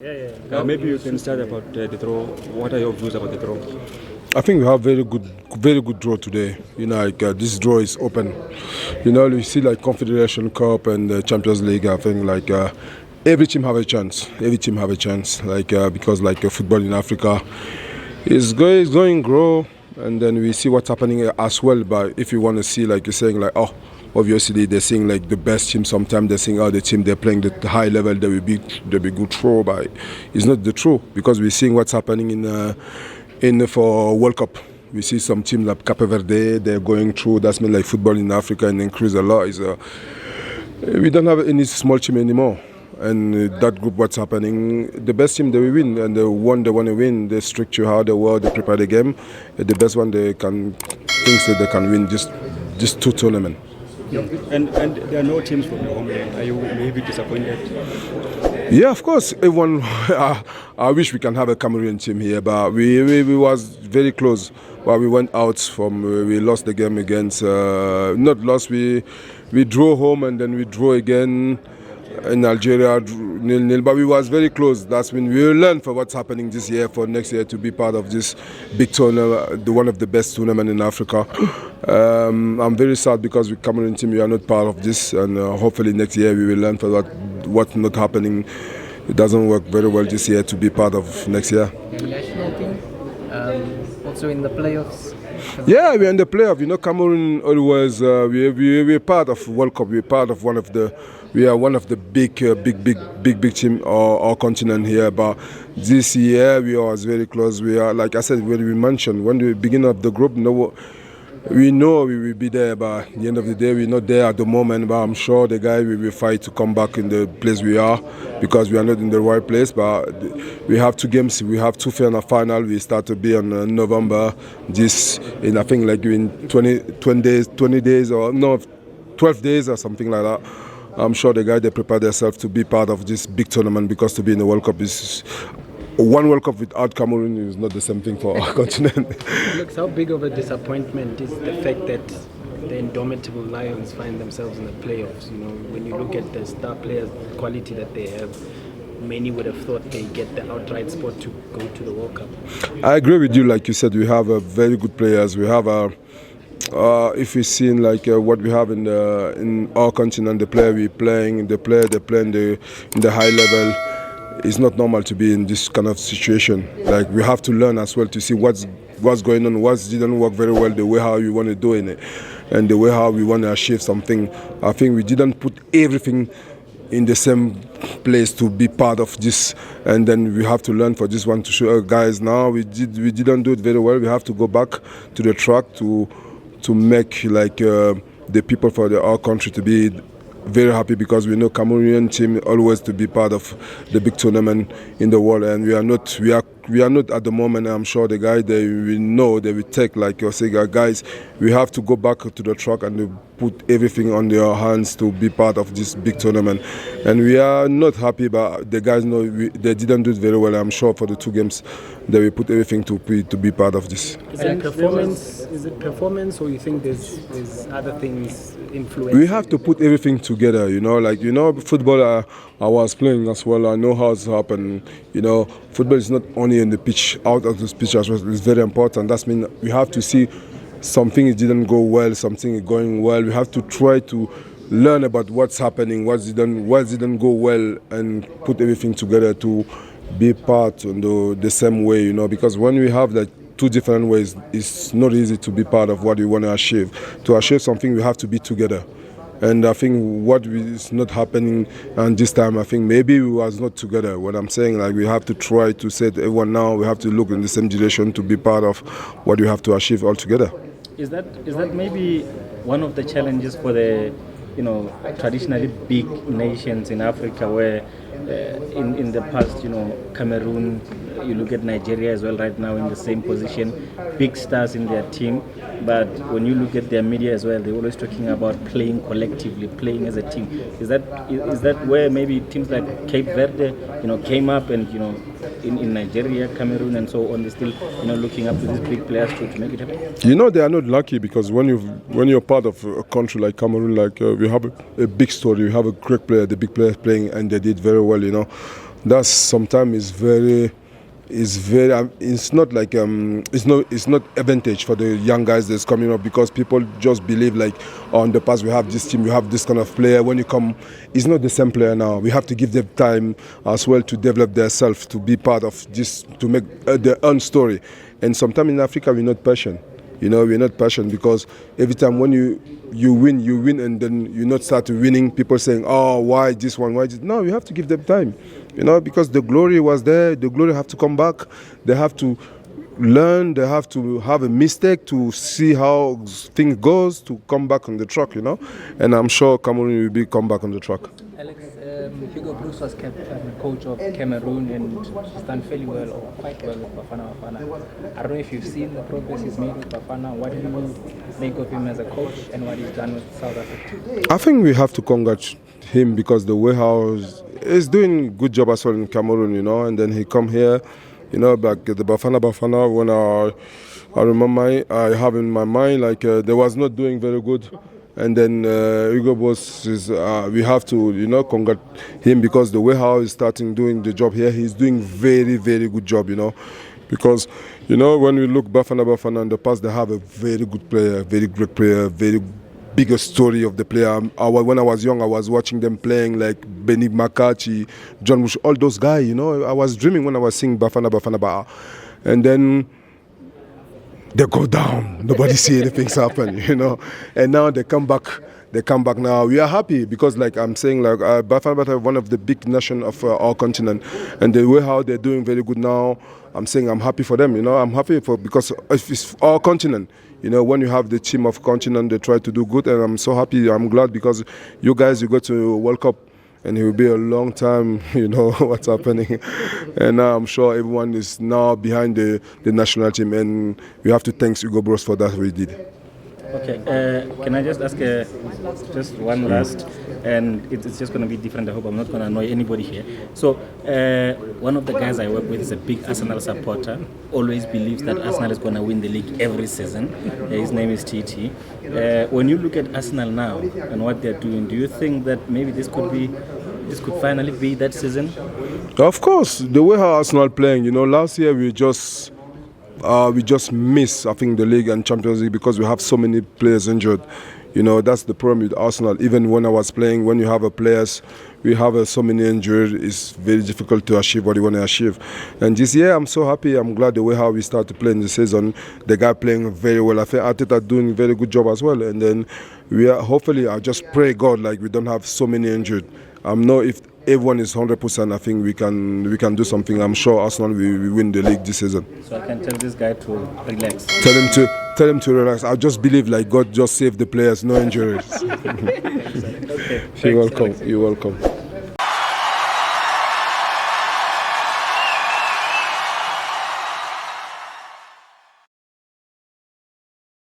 Maybe you can start about the draw. What are your views about the draw? I think we have very good draw today. This draw is open. You see like Confederation Cup and the Championsleague. I think every team have a chance. Every team have a chance. Because football in Africa is going grow, and then we see what's happening as well. But if you want to see, like you're saying, obviously they're saying like the best team. Sometimes they're saying, the team they're playing the high level, they will be good throw, but it's not the truth because we're seeing what's happening in for World Cup. We see some teams like Cape Verde, they're going through. That's mean like football in Africa and increase a lot. We don't have any small team anymore. And that group, what's happening, the best team they will win, and the one they want to win, they structure how they work, they prepare the game. The best one they can thinks that they can win just two tournaments. Yeah. And there are no teams from your homeland. Are you maybe disappointed? Yeah, of course. Everyone, I wish we can have a Cameroonian team here, but we was very close. But we went out from, we lost the game against, not lost, we drew home and then we drew again in Algeria, 0-0, but we was very close. That's when we will learn for what's happening this year, for next year to be part of this big tournament, one of the best tournaments in Africa. I'm very sad because with Cameroon team we are not part of this, and hopefully next year we will learn for what's not happening. It doesn't work very well this year to be part of next year. The national team, also in the playoffs. Yeah, we're in the playoff. Cameroon always we're part of World Cup. We're part of we are one of the big team our continent here. But this year we was very close. We are, like I said, when we mentioned when we begin of the group, we know we will be there. But at the end of the day, we're not there at the moment. But I'm sure the guy will fight to come back in the place we are, because we are not in the right place. But we have 2 games. We have 2 final. We start to be on November. I think like in 20 days or no, 12 days or something like that. I'm sure the guys, they prepare themselves to be part of this big tournament, because to be in the World Cup is one World Cup without Cameroon is not the same thing for our continent. Looks, how big of a disappointment is the fact that the indomitable Lions find themselves in the playoffs? When you look at the star players, the quality that they have, many would have thought they get the outright spot to go to the World Cup. I agree with you. Like you said, we have very good players. We have if we see what we have in our continent, the player we're playing, the player they play in the high level, it's not normal to be in this kind of situation. Like, we have to learn as well to see what's going on, what didn't work very well, the way how we want to do it, and the way how we want to achieve something. I think we didn't put everything in the same place to be part of this, and then we have to learn for this one to show our guys now we didn't do it very well. We have to go back to the track to make the people for our country to be very happy, because we know Cameroonian team always to be part of the big tournament in the world, and we are not at the moment. I'm sure the guys, they will know, they will take, like you say, guys, we have to go back to the track and put everything on their hands to be part of this big tournament. And we are not happy, but the guys know they didn't do it very well. I'm sure for the 2 games they will put everything to be part of this. Is it performance, or you think there's other things influencing? We have to put everything together, football, I was playing as well. I know how it's happened. Football is not only in the pitch, out of the pitch as well. It's very important. That means we have to see something didn't go well, something is going well. We have to try to learn about what's happening, what didn't go well, and put everything together to be part in the same way, because when we have 2 different ways, it's not easy to be part of what we want to achieve. To achieve something, we have to be together. And I think what is not happening, and this time I think maybe we was not together. What I'm saying, we have to try to say to everyone now, we have to look in the same direction to be part of what we have to achieve all together. Is that maybe one of the challenges for the traditionally big nations in Africa, where in the past, Cameroon, you look at Nigeria as well right now in the same position, big stars in their team, but when you look at their media as well, they're always talking about playing collectively, playing as a team. Is that where maybe teams like Cape Verde, came up, and in Nigeria, Cameroon, and so on, they're still looking up to these big players to make it happen? They are not lucky, because when you're part of a country like Cameroon, we have a big story, we have a great player, the big players playing, and they did very well. That's sometimes it's not like it's not advantage for the young guys that's coming up, because people just believe like, oh, in the past we have this team, we have this kind of player. When you come, it's not the same player now. We have to give them time as well to develop themselves, to be part of this, to make their own story. And sometimes in Africa we're not patient. We're not patient, because every time when you win, and then you not start winning, people saying, oh, why this one, why this? No, you have to give them time, because the glory was there. The glory have to come back. They have to learn. They have to have a mistake to see how things goes, to come back on the track, And I'm sure Cameroon will come back on the track. Alex, Hugo Bruce was coach of Cameroon, and he's done fairly well, or quite well, with Bafana Bafana. I don't know if you've seen the progress he's made with Bafana. What do you make of him as a coach, and what he's done with South Africa? I think we have to congratulate him, because the way how he's doing a good job as well in Cameroon, and then he come here, back the Bafana, when I remember, I have in my mind, like, they was not doing very good. And then Hugo Boss we have to, congratulate him, because the way how he's starting doing the job here, he's doing very, very good job, Because, when we look Bafana in the past, they have a very good player, very great player, very bigger story of the player. When I was young, I was watching them playing, like Benny Makachi, John Bush, all those guys, I was dreaming when I was seeing Bafana. And then they go down. Nobody see anything happen, And now they come back. They come back now. We are happy, because, like I'm saying, like Bafana, one of the big nations of our continent, and the way how they're doing very good now. I'm saying I'm happy for them. I'm happy because it's our continent. When you have the team of continent, they try to do good, and I'm so happy. I'm glad, because you guys, you go to World Cup. And it will be a long time, what's happening. And now I'm sure everyone is now behind the national team, and we have to thank Hugo Bros for that we did. Okay, can I just ask just one last, and it's just going to be different. I hope I'm not going to annoy anybody here. So, one of the guys I work with is a big Arsenal supporter, always believes that Arsenal is going to win the league every season. His name is TT. When you look at Arsenal now and what they're doing, do you think that maybe this could finally be that season? Of course, the way how Arsenal playing, last year we just missed, I think, the league and Champions League, because we have so many players injured. That's the problem with Arsenal. Even when I was playing, when you have players, we have so many injured, it's very difficult to achieve what you want to achieve. And this year, I'm so happy. I'm glad the way how we start to play in the season. The guy playing very well. I think Arteta doing a very good job as well. And then hopefully, I just pray God, like, we don't have so many injured. If everyone is 100%, I think we can do something. I'm sure Arsenal will win the league this season. So I can tell this guy to relax. Tell him to relax. I just believe, like, God just saved the players, no injuries. Okay. You're welcome. You're welcome.